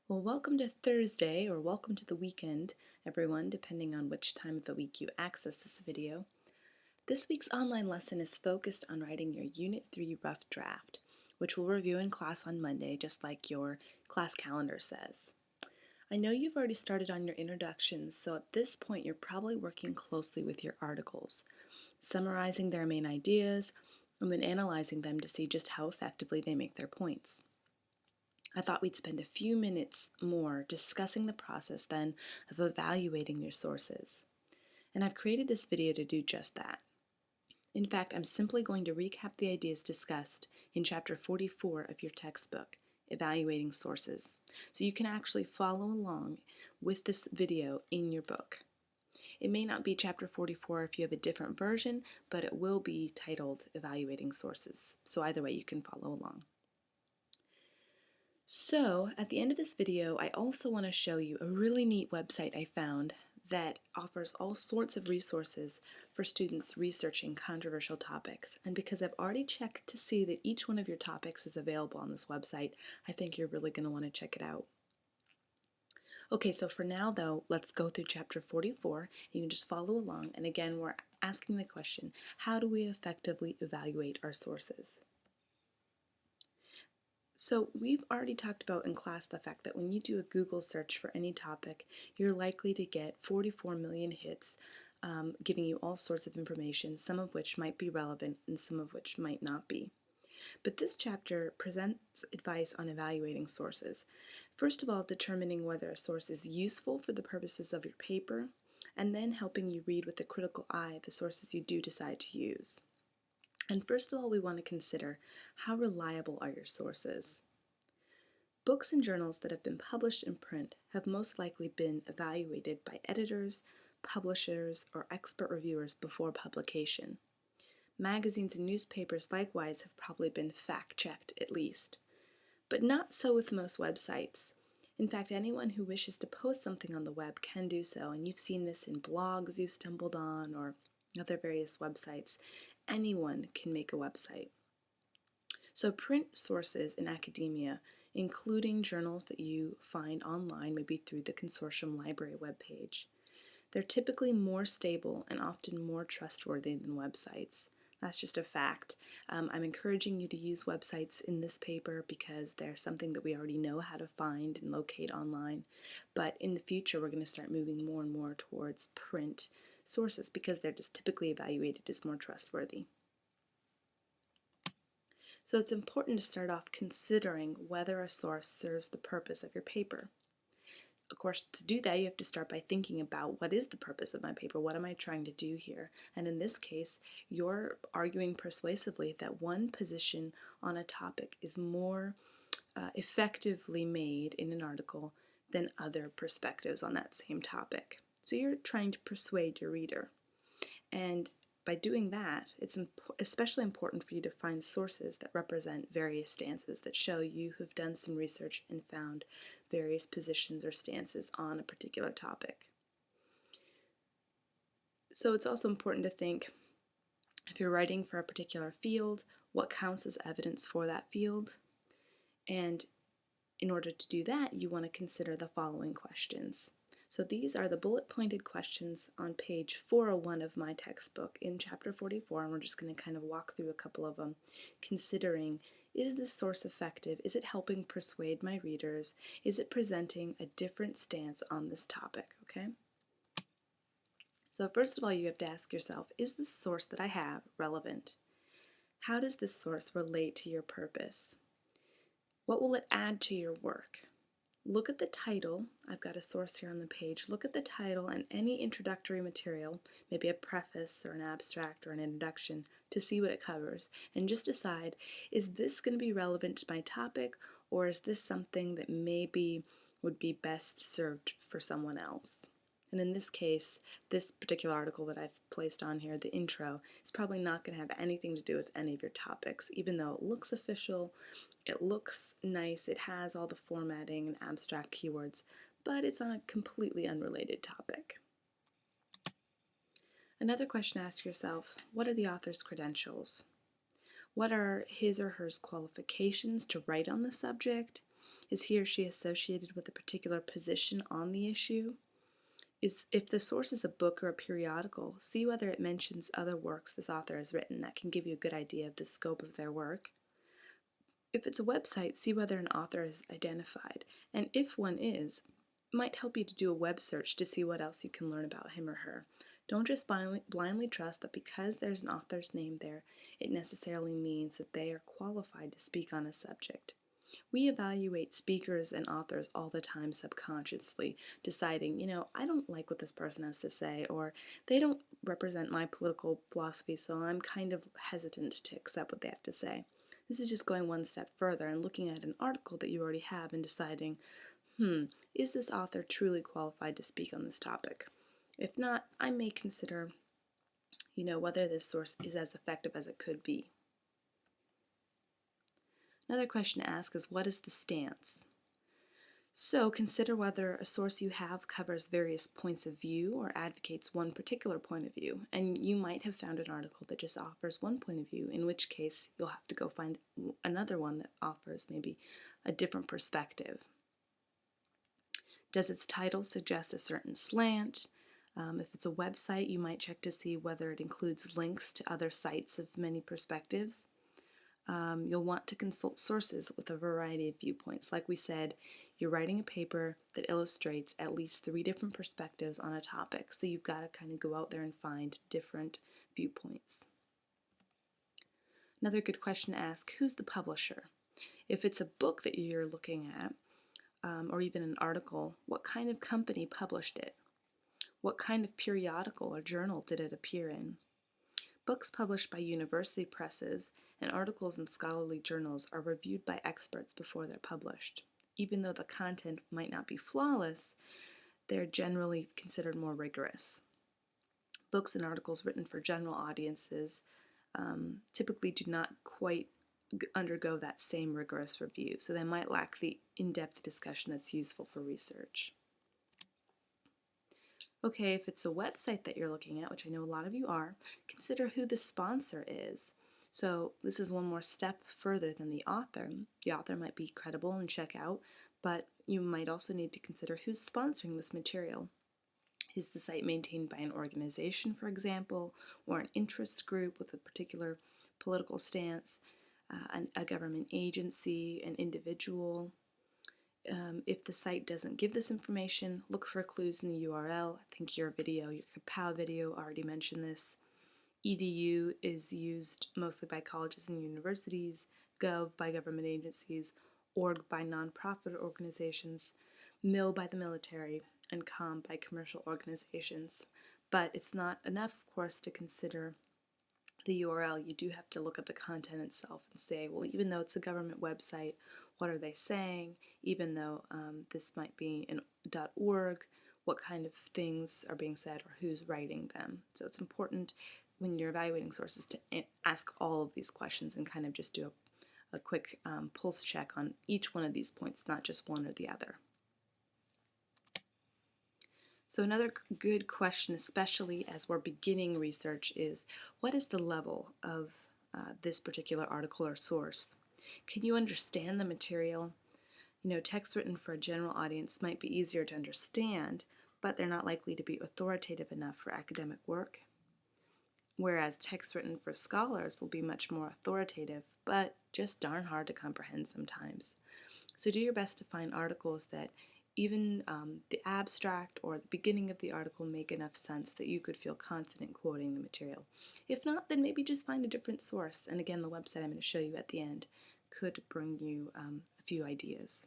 Well, welcome to Thursday, or welcome to the weekend, everyone, depending on which time of the week you access this video. This week's online lesson is focused on writing your Unit 3 rough draft, which we'll review in class on Monday, just like your class calendar says. I know you've already started on your introductions, so at this point you're probably working closely with your articles, summarizing their main ideas, and then analyzing them to see just how effectively they make their points. I thought we'd spend a few minutes more discussing the process then of evaluating your sources. And I've created this video to do just that. In fact, I'm simply going to recap the ideas discussed in Chapter 44 of your textbook, Evaluating Sources, so you can actually follow along with this video in your book. It may not be Chapter 44 if you have a different version, but it will be titled Evaluating Sources, so either way you can follow along. So, at the end of this video, I also want to show you a really neat website I found that offers all sorts of resources for students researching controversial topics. And because I've already checked to see that each one of your topics is available on this website, I think you're really going to want to check it out. Okay, so for now though, let's go through Chapter 44. You can just follow along. And again, we're asking the question, how do we effectively evaluate our sources? So we've already talked about in class the fact that when you do a Google search for any topic, you're likely to get 44 million hits, giving you all sorts of information, some of which might be relevant and some of which might not be. But this chapter presents advice on evaluating sources. First of all, determining whether a source is useful for the purposes of your paper, and then helping you read with a critical eye the sources you do decide to use. And first of all, we want to consider how reliable are your sources. Books and journals that have been published in print have most likely been evaluated by editors, publishers, or expert reviewers before publication. Magazines and newspapers likewise have probably been fact-checked at least. But not so with most websites. In fact, anyone who wishes to post something on the web can do so, and you've seen this in blogs you've stumbled on or other various websites. Anyone can make a website. So print sources in academia, including journals that you find online, maybe through the Consortium Library webpage, they're typically more stable and often more trustworthy than websites. That's just a fact. I'm encouraging you to use websites in this paper because they're something that we already know how to find and locate online. But in the future, we're going to start moving more and more towards print sources because they're just typically evaluated as more trustworthy. So it's important to start off considering whether a source serves the purpose of your paper. Of course, to do that, you have to start by thinking about what is the purpose of my paper? What am I trying to do here? And in this case, you're arguing persuasively that one position on a topic is more effectively made in an article than other perspectives on that same topic. So you're trying to persuade your reader. And by doing that, it's especially important for you to find sources that represent various stances that show you have done some research and found various positions or stances on a particular topic. So it's also important to think, if you're writing for a particular field, what counts as evidence for that field? And in order to do that, you want to consider the following questions. So these are the bullet-pointed questions on page 401 of my textbook in Chapter 44, and we're just going to kind of walk through a couple of them, considering, is this source effective? Is it helping persuade my readers? Is it presenting a different stance on this topic? Okay? So first of all, you have to ask yourself, is this source that I have relevant? How does this source relate to your purpose? What will it add to your work? Look at the title. I've got a source here on the page. Look at the title and any introductory material, maybe a preface or an abstract or an introduction, to see what it covers. And just decide, is this going to be relevant to my topic, or is this something that maybe would be best served for someone else? And in this case, this particular article that I've placed on here, the intro, is probably not going to have anything to do with any of your topics, even though it looks official, it looks nice, it has all the formatting and abstract keywords, but it's on a completely unrelated topic. Another question to ask yourself, what are the author's credentials? What are his or her qualifications to write on the subject? Is he or she associated with a particular position on the issue? If the source is a book or a periodical, see whether it mentions other works this author has written. That can give you a good idea of the scope of their work. If it's a website, see whether an author is identified, and if one is, it might help you to do a web search to see what else you can learn about him or her. Don't just blindly trust that because there's an author's name there, it necessarily means that they are qualified to speak on a subject. We evaluate speakers and authors all the time subconsciously, deciding, I don't like what this person has to say, or they don't represent my political philosophy, so I'm kind of hesitant to accept what they have to say. This is just going one step further and looking at an article that you already have and deciding, is this author truly qualified to speak on this topic? If not, I may consider, whether this source is as effective as it could be. Another question to ask is, what is the stance? So consider whether a source you have covers various points of view or advocates one particular point of view, and you might have found an article that just offers one point of view, in which case you'll have to go find another one that offers maybe a different perspective. Does its title suggest a certain slant? If it's a website, you might check to see whether it includes links to other sites of many perspectives. You'll want to consult sources with a variety of viewpoints. Like we said, you're writing a paper that illustrates at least 3 different perspectives on a topic, so you've got to kind of go out there and find different viewpoints. Another good question to ask, who's the publisher? If it's a book that you're looking at, or even an article, what kind of company published it? What kind of periodical or journal did it appear in? Books published by university presses and articles in scholarly journals are reviewed by experts before they're published. Even though the content might not be flawless, they're generally considered more rigorous. Books and articles written for general audiences typically do not quite undergo that same rigorous review, so they might lack the in-depth discussion that's useful for research. Okay, if it's a website that you're looking at, which I know a lot of you are, consider who the sponsor is. So this is one more step further than the author. The author might be credible and check out, but you might also need to consider who's sponsoring this material. Is the site maintained by an organization, for example, or an interest group with a particular political stance, a government agency, an individual? If the site doesn't give this information, look for clues in the URL. I think your Kapow video already mentioned this. EDU is used mostly by colleges and universities, Gov by government agencies, Org by nonprofit organizations, Mil by the military, and Com by commercial organizations. But it's not enough, of course, to consider the URL. You do have to look at the content itself and say, well, even though it's a government website, what are they saying? Even though this might be an .org, what kind of things are being said or who's writing them? So it's important when you're evaluating sources to ask all of these questions and kind of just do a quick pulse check on each one of these points, not just one or the other. So another good question, especially as we're beginning research, is what is the level of this particular article or source? Can you understand the material? Texts written for a general audience might be easier to understand, but they're not likely to be authoritative enough for academic work. Whereas texts written for scholars will be much more authoritative, but just darn hard to comprehend sometimes. So do your best to find articles that even the abstract or the beginning of the article make enough sense that you could feel confident quoting the material. If not, then maybe just find a different source. And again, the website I'm going to show you at the end could bring you a few ideas.